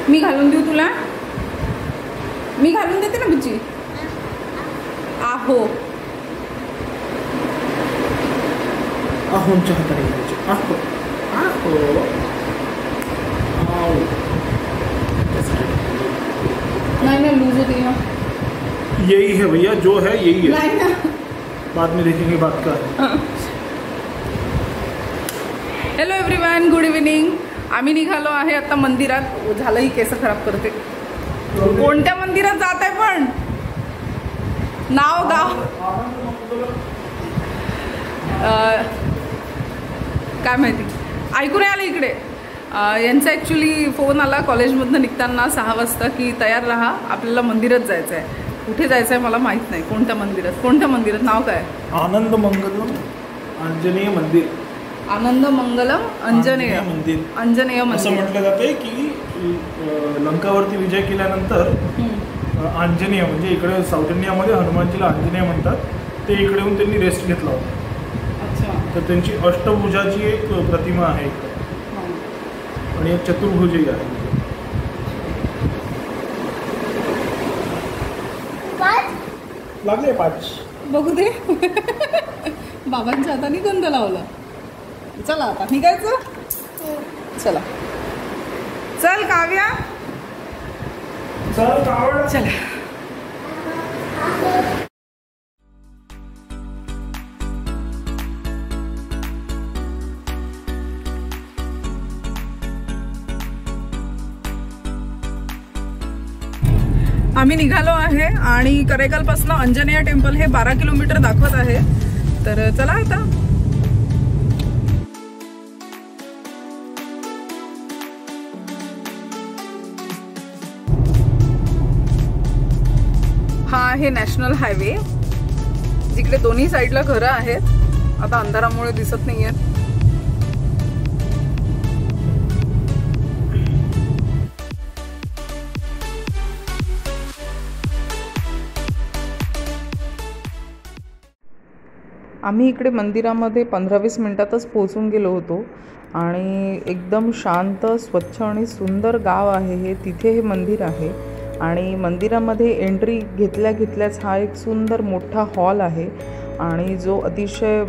मी घालून देऊ तुला? मी घालून देते ना बिची. आहो आहोंच्या हाताने घ्यायचे. आहो आहो नहीं ना लूज होती है. यही है भैया, जो है यही है. नहीं ना. बाद में देखेंगे बात का. Hello everyone, good evening. आम्ही निघालो आहे आता मंदिरात. झालं ही केस खराब करते. कोणत्या मंदिरात जात आहे पण? नाव गाव काय माहिती, ऐकून आलं इकडे. यांचा ॲक्च्युली फोन आला कॉलेजमधनं निघताना 6 वाजता की तयार राहा, आपल्याला मंदिरात जायचं आहे. कुठे जायचं आहे मला माहीत नाही. कोणत्या मंदिरात? कोणत्या मंदिरात? नाव काय? आनंद मंगलम आंजनेय मंदिर. आनंद मंगलम आंजनेय मंदिर. आंजनेय मंदिर असं म्हटलं जाते की लंकावरती विजय केल्यानंतर आंजनेय म्हणजे इकडे साऊथ इंडियामध्ये हनुमानजीला आंजनेय म्हणतात. ते इकडे येऊन त्यांनी रेस्ट घेतला होता. अच्छा. तर त्यांची अष्टभुजाची एक प्रतिमा आहे आणि एक चतुर्भुजही आहे. लागले 5. बघू दे. बाबांच्या हाताने गंध लावला. चला आता निघायचं. चला चल काव्या, चला. आम्ही निघालो आहे आणि करेकलपासून अंजनेय टेम्पल हे 12 किलोमीटर दाखवत आहे. तर चला आता. हा आहे नॅशनल हायवे, जिकडे दोन्ही साईडला घरं आहेत. आता अंधारामुळे दिसत नाही आहेत. आम्ही इकडे मंदिरामध्ये 15-20 मिनिटातच पोहोचून गेलो होतो आणि एकदम शांत, स्वच्छ आणि सुंदर गाव आहे हे. तिथे हे मंदिर आहे आणि मंदिरामध्ये एंट्री घेतल्याच हा एक सुंदर मोठा हॉल आहे आणि जो अतिशय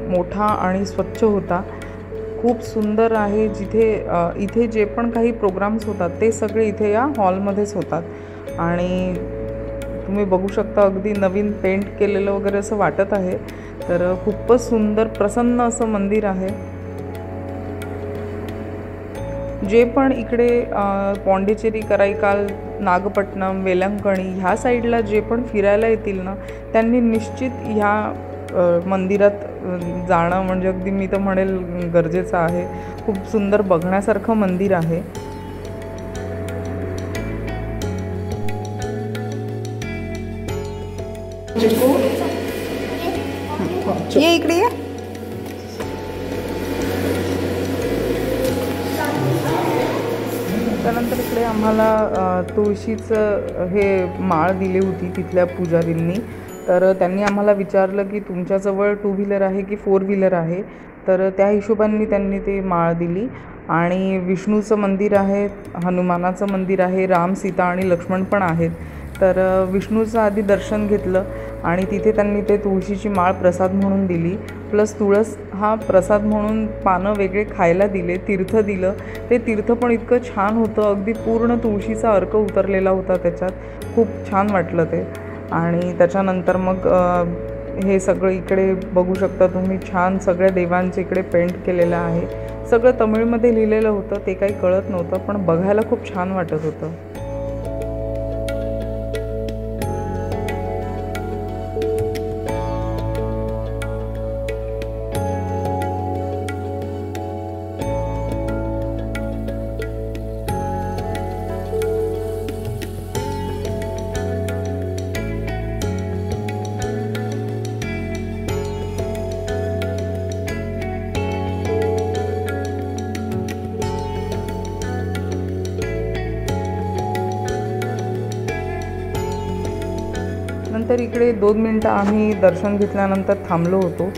मोठा आणि स्वच्छ होता. खूप सुंदर आहे. इथे जे पण काही प्रोग्राम्स होतात ते सगळे इथे या हॉलमध्येच होतात आणि तुम्ही बघू शकता अगदी नवीन पेंट केलेलं वगैरे असं वाटत आहे. तर खूपच सुंदर प्रसन्न असं मंदिर आहे. जे पण इकडे पॉंडिचेरी, कराईकाल, नागपट्टणम, वेलंकणी ह्या साईडला जे पण फिरायला येतील ना, त्यांनी निश्चित ह्या मंदिरात जाणं म्हणजे अगदी मी तर म्हणेल गरजेचं आहे. खूप सुंदर बघण्यासारखं मंदिर आहे. ये इकडे ये. त्यानंतर इकडे आम्हाला तुळशीचं हे माळ दिली होती तिथल्या पुजारींनी. तर त्यांनी आम्हाला विचारलं की तुमच्याजवळ 2 व्हीलर आहे की 4 व्हीलर आहे. तर त्या हिशोबाने त्यांनी ते माळ दिली. आणि विष्णूचं मंदिर आहे, हनुमानाचं मंदिर आहे, राम, सीता आणि लक्ष्मण पण आहेत. तर विष्णूचं आधी दर्शन घेतलं आणि तिथे त्यांनी ते तुळशीची माळ प्रसाद म्हणून दिली. प्लस तुळस हा प्रसाद म्हणून पानं वेगळे खायला दिले, तीर्थ दिलं. ते तीर्थ पण इतकं छान होतं, अगदी पूर्ण तुळशीचा अर्क उतरलेला होता त्याच्यात. खूप छान वाटलं ते. आणि त्याच्यानंतर मग हे सगळं इकडे बघू शकता तुम्ही, छान सगळ्या देवांचे इकडे पेंट केलेलं आहे. सगळं तमिळमध्ये लिहिलेलं होतं, ते काही कळत नव्हतं पण बघायला खूप छान वाटत होतं. नंतर इकडे 2 मिनटं आम्ही दर्शन घेतल्यानंतर थांबलो होतो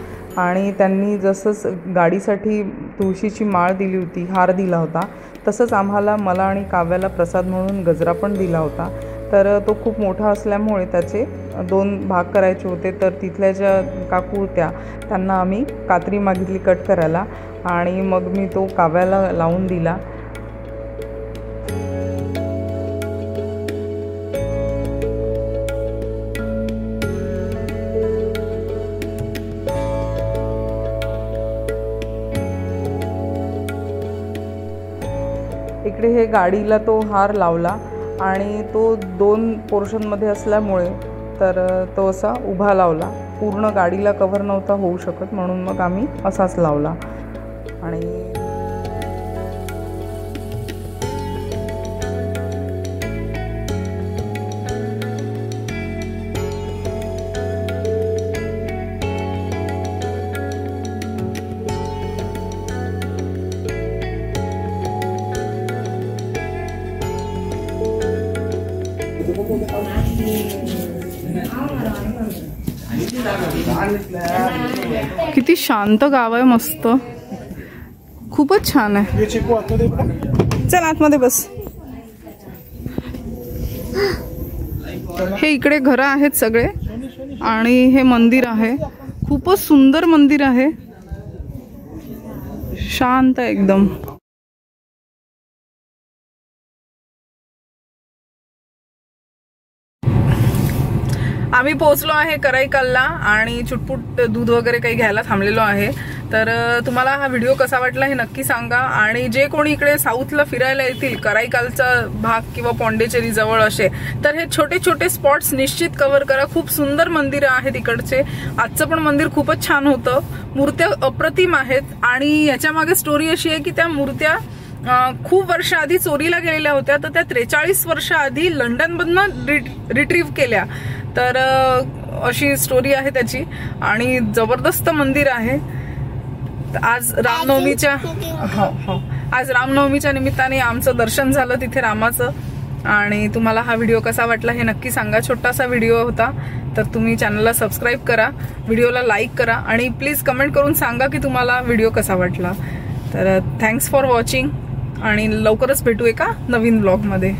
आणि त्यांनी जसंच गाडीसाठी तुळशीची माळ दिली होती, हार दिला होता. तसंच मला आणि काव्याला प्रसाद म्हणून गजरा पण दिला होता. तर तो खूप मोठा असल्यामुळे त्याचे 2 भाग करायचे होते. तर तिथल्या ज्या काकू होत्या त्यांना आम्ही कात्री मागितली कट करायला आणि मग मी तो काव्याला लावून दिला. इकडे हे गाडीला तो हार लावला आणि तो 2 पोर्शनमध्ये असल्यामुळे तर तो असा उभा लावला. पूर्ण गाडीला कव्हर नव्हता होऊ शकत म्हणून मग आम्ही असाच लावला. आणि किती शांत गाव आहे, मस्त, खूपच छान आहे. चल आतमध्ये बस. हे इकडे घरं आहेत सगळे आणि हे मंदिर आहे, खूपच सुंदर मंदिर आहे, शांत आहे एकदम. आम्ही पोहोचलो आहे कराईकलला आणि चुटपुट दूध वगैरे काही घ्यायला थांबलेलो आहे. तर तुम्हाला हा व्हिडिओ कसा वाटला हे नक्की सांगा. आणि जे कोणी इकडे साऊथला फिरायला येतील, कराईकलचा भाग किंवा पॉंडिचेरी जवळ असे, तर हे छोटे छोटे स्पॉट्स निश्चित कव्हर करा. खूप सुंदर मंदिरं आहेत इकडचे. आजचं पण मंदिर खूपच छान होतं, मूर्त्या अप्रतिम आहेत. आणि याच्या मागे स्टोरी अशी आहे की त्या मूर्त्या खूप वर्ष आधी चोरीला गेलेल्या होत्या, तर त्या 43 वर्ष आधी लंडनमधनं रिट्रीव्ह केल्या. तर अशी स्टोरी आहे त्याची आणि जबरदस्त मंदिर आहे. आज रामनवमीच्या निमित्ताने आमचं दर्शन झालं तिथे रामाचं. आणि तुम्हाला हा व्हिडिओ कसा वाटला हे नक्की सांगा. छोटासा व्हिडिओ होता, तर तुम्ही चॅनलला सबस्क्राईब करा, व्हिडिओला लाईक करा आणि प्लीज कमेंट करून सांगा की तुम्हाला व्हिडिओ कसा वाटला. तर थँक्स फॉर वॉचिंग आणि लवकरच भेटू एका नवीन ब्लॉगमध्ये.